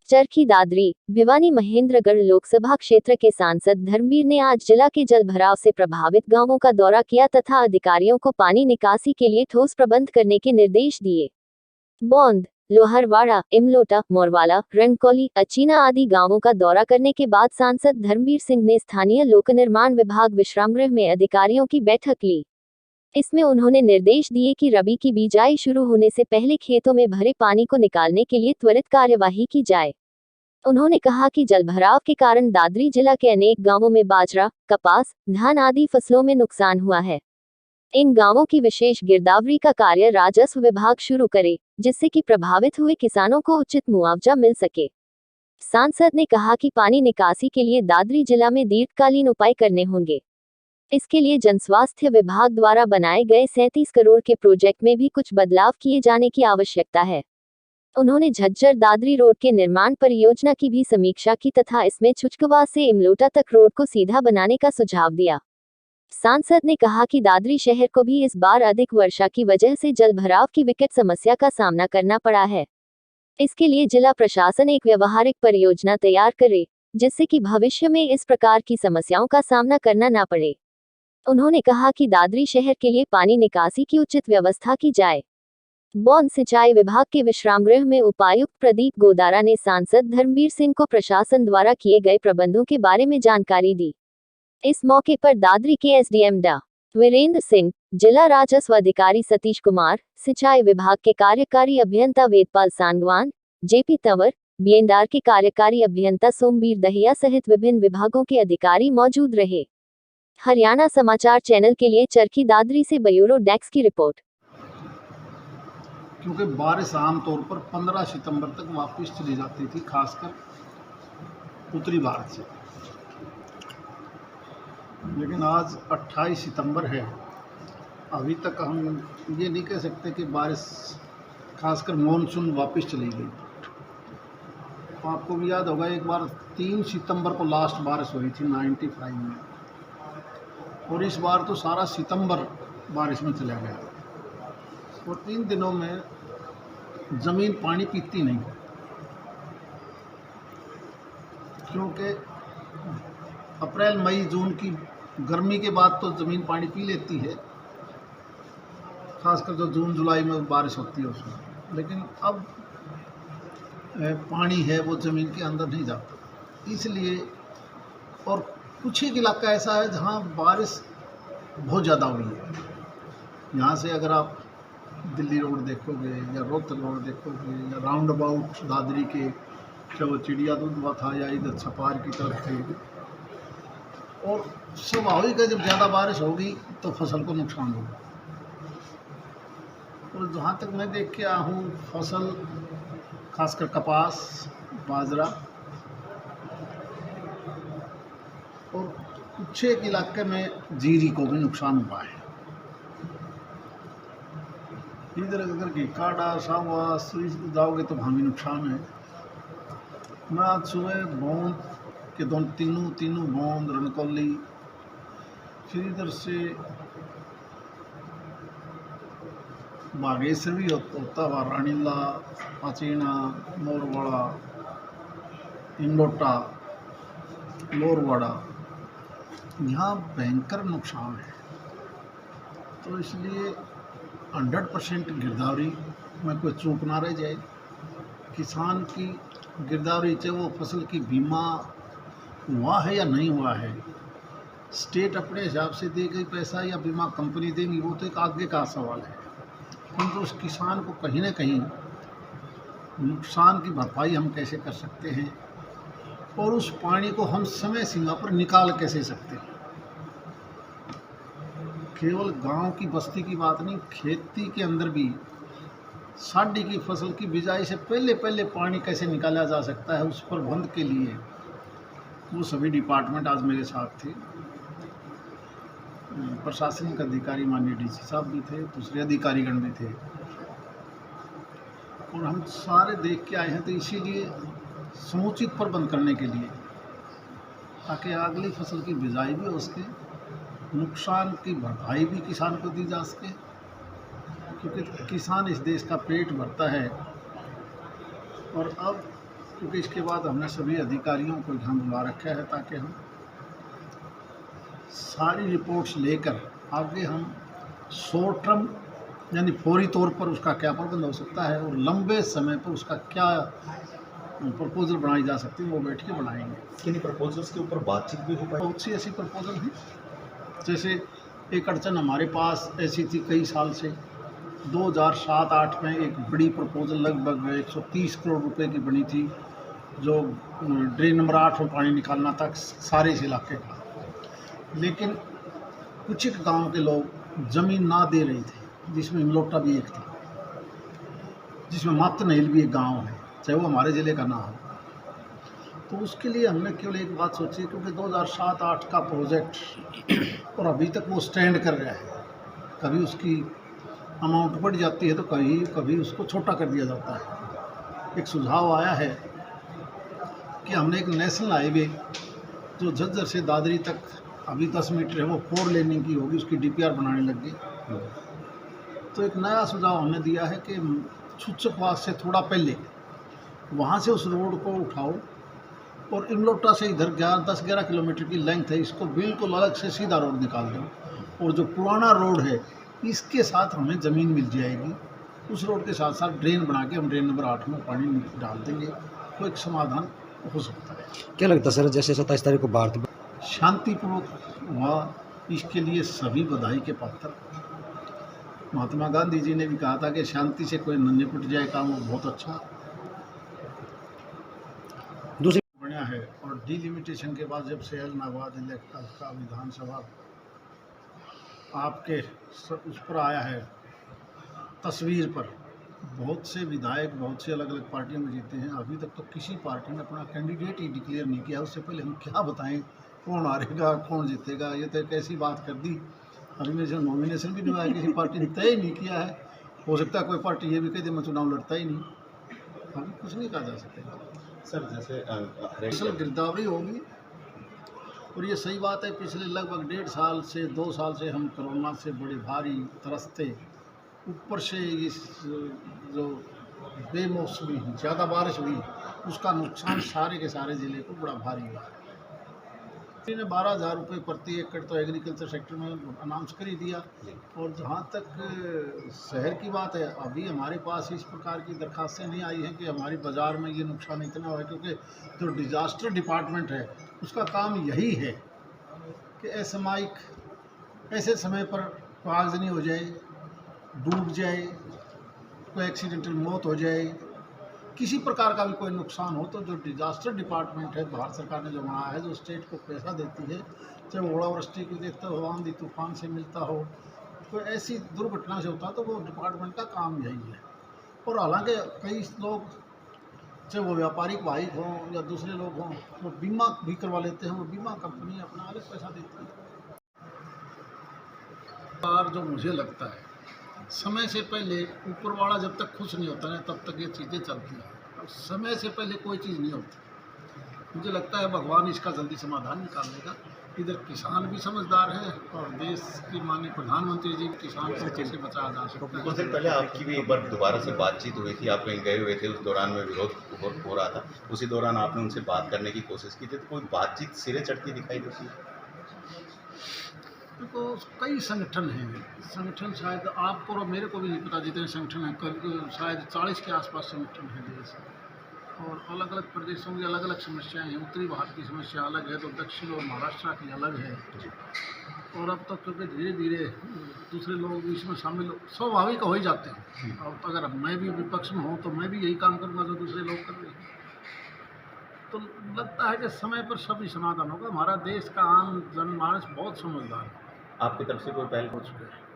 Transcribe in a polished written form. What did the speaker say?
चरखी दादरी भिवानी महेंद्रगढ़ लोकसभा क्षेत्र के सांसद धर्मवीर ने आज जिला के जल भराव से प्रभावित गांवों का दौरा किया तथा अधिकारियों को पानी निकासी के लिए ठोस प्रबंध करने के निर्देश दिए। बौंद, लोहरवाड़ा, इमलोटा, मोरवाला, रणकौली, अचीना आदि गांवों का दौरा करने के बाद सांसद धर्मवीर सिंह ने स्थानीय लोक निर्माण विभाग विश्रामगृह में अधिकारियों की बैठक ली। इसमें उन्होंने निर्देश दिए कि रबी की बिजाई शुरू होने से पहले खेतों में भरे पानी को निकालने के लिए त्वरित कार्यवाही की जाए। उन्होंने कहा कि जलभराव के कारण दादरी जिला के अनेक गांवों में बाजरा, कपास, धान आदि फसलों में नुकसान हुआ है। इन गांवों की विशेष गिरदावरी का कार्य राजस्व विभाग शुरू करे, जिससे कि प्रभावित हुए किसानों को उचित मुआवजा मिल सके। सांसद ने कहा कि पानी निकासी के लिए दादरी जिला में दीर्घकालीन उपाय करने होंगे। इसके लिए जनस्वास्थ्य विभाग द्वारा बनाए गए 37 करोड़ के प्रोजेक्ट में भी कुछ बदलाव किए जाने की आवश्यकता है। उन्होंने झज्जर दादरी रोड के निर्माण परियोजना की भी समीक्षा की तथा इसमें छुचकवा से इमलोटा तक रोड को सीधा बनाने का सुझाव दिया। सांसद ने कहा कि दादरी शहर को भी इस बार अधिक वर्षा की वजह से जल भराव की विकट समस्या का सामना करना पड़ा है। इसके लिए जिला प्रशासन एक व्यवहारिक परियोजना तैयार करे, जिससे कि भविष्य में इस प्रकार की समस्याओं का सामना करना न पड़े। उन्होंने कहा कि दादरी शहर के लिए पानी निकासी की उचित व्यवस्था की जाए। बौंद सिंचाई विभाग के विश्रामगृह में उपायुक्त प्रदीप गोदारा ने सांसद धर्मवीर सिंह को प्रशासन द्वारा किए गए प्रबंधों के बारे में जानकारी दी। इस मौके पर दादरी के एसडीएम डा. वीरेंद्र सिंह, जिला राजस्व अधिकारी सतीश कुमार, सिंचाई विभाग के कार्यकारी अभियंता वेदपाल सांगवान, जेपी तंवर, बीएनआर के कार्यकारी अभियंता सोमवीर दहिया सहित विभिन्न विभागों के अधिकारी मौजूद रहे। हरियाणा समाचार चैनल के लिए चरखी दादरी से ब्यूरो डेस्क की रिपोर्ट। क्योंकि बारिश आमतौर पर 15 सितंबर तक वापस चली जाती थी, खासकर उत्तरी भारत से, लेकिन आज 28 सितंबर है। अभी तक हम ये नहीं कह सकते कि बारिश खासकर मॉनसून वापस चली गई। आपको भी याद होगा एक बार 3 सितंबर को लास्ट बारिश हुई थी 95 में, और इस बार तो सारा सितंबर बारिश में चला गया और 3 दिनों में ज़मीन पानी पीती नहीं, क्योंकि अप्रैल मई जून की गर्मी के बाद तो ज़मीन पानी पी लेती है, खासकर जो जून जुलाई में बारिश होती है उसमें। लेकिन अब पानी है वो ज़मीन के अंदर नहीं जाता, इसलिए। और कुछ ही इलाका ऐसा है जहाँ बारिश बहुत ज़्यादा हुई है। यहाँ से अगर आप दिल्ली रोड देखोगे या रोहतक रोड देखोगे या राउंड अबाउट दादरी के, चाहे वो चिड़िया दूधवा था या इधर छपार की तरफ थे, और स्वाभाविक है जब ज़्यादा बारिश होगी तो फसल को नुकसान होगा। और जहाँ तक मैं देख के आया हूँ, फसल खासकर कपास, बाजरा और कुछ एक इलाके में जीरी को भी नुकसान हुआ है। इधर अगर कि काड़ा सावा स्विच जाओगे तो वहाँ भी नुकसान है। मैं आज सुबह बौंद के तीनों बौंद, रणकौली, फिर इधर से बागेश्वर भी होता हुआ रानीला, अचीना, मोरवाड़ा, इमलोटा, लोरवाड़ा, यहाँ भयंकर नुकसान है। तो इसलिए 100% गिरदावरी में कोई चूक ना रह जाए। किसान की गिरदावरी, चाहे वो फसल की बीमा हुआ है या नहीं हुआ है, स्टेट अपने हिसाब से दे गई पैसा या बीमा कंपनी देगी, वो तो एक आगे का सवाल है। किंतु उस किसान को कहीं ना कहीं नुकसान की भरपाई हम कैसे कर सकते हैं और उस पानी को हम समय सीमा पर निकाल कैसे सकते हैं। केवल गांव की बस्ती की बात नहीं, खेती के अंदर भी साड़ी की फसल की बिजाई से पहले पानी कैसे निकाला जा सकता है, उस प्रबंध के लिए वो सभी डिपार्टमेंट आज मेरे साथ थे। प्रशासनिक अधिकारी माननीय डीसी साहब भी थे, दूसरे अधिकारीगण भी थे, और हम सारे देख के आए हैं। तो इसीलिए समुचित प्रबंध करने के लिए, ताकि अगली फसल की बिजाई भी हो सके, नुकसान की भरपाई भी किसान को दी जा सके, क्योंकि किसान इस देश का पेट भरता है। और अब क्योंकि इसके बाद हमने सभी अधिकारियों को यहाँ बुला रखा है ताकि हम सारी रिपोर्ट्स लेकर आगे हम शॉर्ट टर्म यानी फौरी तौर पर उसका क्या प्रबंध हो सकता है और लंबे समय पर उसका क्या प्रपोजल बनाई जा सकती है वो बैठ के बनाएंगे। किन्हीं प्रपोजल्स के ऊपर बातचीत भी हो पाई? बहुत सी ऐसी प्रपोजल हैं, जैसे एक अड़चन हमारे पास ऐसी थी कई साल से 2007-8 में एक बड़ी प्रपोजल लगभग 130 करोड़ रुपए की बनी थी, जो ड्रेन नंबर 8 में पानी निकालना था सारे इस इलाके का, लेकिन कुछ एक गाँव के लोग ज़मीन ना दे रहे थे, जिसमें इमलोटा भी एक था, जिसमें मातनहेल भी एक गांव है, चाहे वो हमारे ज़िले का ना हो। तो उसके लिए हमने केवल एक बात सोची, क्योंकि 2007-8 का प्रोजेक्ट और अभी तक वो स्टैंड कर रहा है, कभी उसकी अमाउंट बढ़ जाती है तो कभी उसको छोटा कर दिया जाता है। एक सुझाव आया है कि हमने एक नेशनल हाईवे जो झज्जर से दादरी तक अभी 10 मीटर है वो 4 लेनिंग की होगी, उसकी डीपीआर बनाने लग गई। तो एक नया सुझाव हमने दिया है कि छुच्छकवास से थोड़ा पहले वहाँ से उस रोड को उठाओ और इमलोटा से इधर 10-11 किलोमीटर की लेंथ है, इसको बिल्कुल अलग से सीधा रोड निकाल दो और जो पुराना रोड है इसके साथ हमें ज़मीन मिल जाएगी, उस रोड के साथ साथ ड्रेन बना के हम ड्रेन नंबर 8 में पानी डाल देंगे, तो एक समाधान हो सकता है। क्या लगता है सर, जैसे 27 तारीख को भारत शांतिपूर्वक हुआ, इसके लिए सभी बधाई के पात्र। महात्मा गांधी जी ने भी कहा था कि शांति से कोई न निपट जाए काम, वो बहुत अच्छा दूसरी बढ़िया है। और डिलिमिटेशन के बाद जब से नाबाद इलेक्शन का विधानसभा आपके उस पर आया है तस्वीर पर, बहुत से विधायक बहुत से अलग अलग पार्टियों में जीते हैं, अभी तक तो किसी पार्टी ने अपना कैंडिडेट ही डिक्लेयर नहीं किया। उससे पहले हम क्या बताएं कौन हारेगा कौन जीतेगा, ये तो एक ऐसी बात कर दी। अभी मेरे जो नॉमिनेशन भी नहीं आया, किसी पार्टी ने तय नहीं किया है। हो सकता है कोई पार्टी ये भी कह दे मैं चुनाव लड़ता ही नहीं, अभी कुछ नहीं कहा जा सकेगा। सर जैसे असल गिरदावरी होगी, और ये सही बात है, पिछले लगभग 1.5 साल से 2 साल से हम कोरोना से बड़े भारी तरसते, ऊपर से इस जो बेमौसमी ज़्यादा बारिश हुई उसका नुकसान सारे के सारे ज़िले को बड़ा भारी हुआ है। ने 12,000 रुपये प्रति एकड़ तो एग्रीकल्चर सेक्टर में अनाउंस कर ही दिया। और जहाँ तक शहर की बात है, अभी हमारे पास इस प्रकार की दरखास्तें नहीं आई हैं कि हमारी बाज़ार में ये नुकसान इतना हुआ है, क्योंकि जो डिज़ास्टर डिपार्टमेंट है उसका काम यही है कि असामयिक ऐसे समय पर आगजनी हो जाए, डूब जाए, कोई एक्सीडेंटल मौत हो जाए, किसी प्रकार का भी कोई नुकसान हो, तो जो डिज़ास्टर डिपार्टमेंट है भारत सरकार ने जो बनाया है, जो स्टेट को पैसा देती है, चाहे वो ओलावृष्टि को देखता हो, आंधी तूफान से मिलता हो, कोई ऐसी दुर्घटना से होता तो वो डिपार्टमेंट का काम यही है। और हालांकि कई लोग, चाहे वो व्यापारिक भाई हों या दूसरे लोग हों, वो बीमा भी करवा लेते हैं, वो बीमा कंपनी अपना अलग पैसा देती है। और जो मुझे लगता है, समय से पहले ऊपर वाला जब तक खुश नहीं होता है तब तक ये चीज़ें चलती हैं, और समय से पहले कोई चीज़ नहीं होती। मुझे लगता है भगवान इसका जल्दी समाधान निकाल लेगा। इधर किसान भी समझदार है और देश की माननीय प्रधानमंत्री जी किसान को कैसे बचाया जा सकता है। कुछ दिन पहले आपकी भी एक बार दोबारा से बातचीत हुई थी, आप कहीं गए हुए थे, उस दौरान में विरोध हो रहा था, उसी दौरान आपने उनसे बात करने की कोशिश की थी, तो कोई बातचीत सिरे चढ़ती दिखाई देती है? तो कई संगठन हैं, संगठन शायद आपको और मेरे को भी नहीं पता जितने संगठन हैं, कभी शायद 40 के आसपास संगठन हैं देश में, और अलग अलग प्रदेशों की अलग अलग समस्याएं हैं। उत्तरी भारत की समस्या अलग है तो दक्षिण और महाराष्ट्र की अलग है। और अब तक क्योंकि धीरे धीरे दूसरे लोग भी इसमें शामिल स्वाभाविक हो ही जाते हैं। और अगर मैं भी विपक्ष में हूँ तो मैं भी यही काम करूँगा जो दूसरे लोग कर रहे हैं। तो लगता है कि समय पर सभी समाधान होगा। हमारा देश का आम जनमानस बहुत समझदार है। आपकी तरफ से कोई पहल हो चुका है।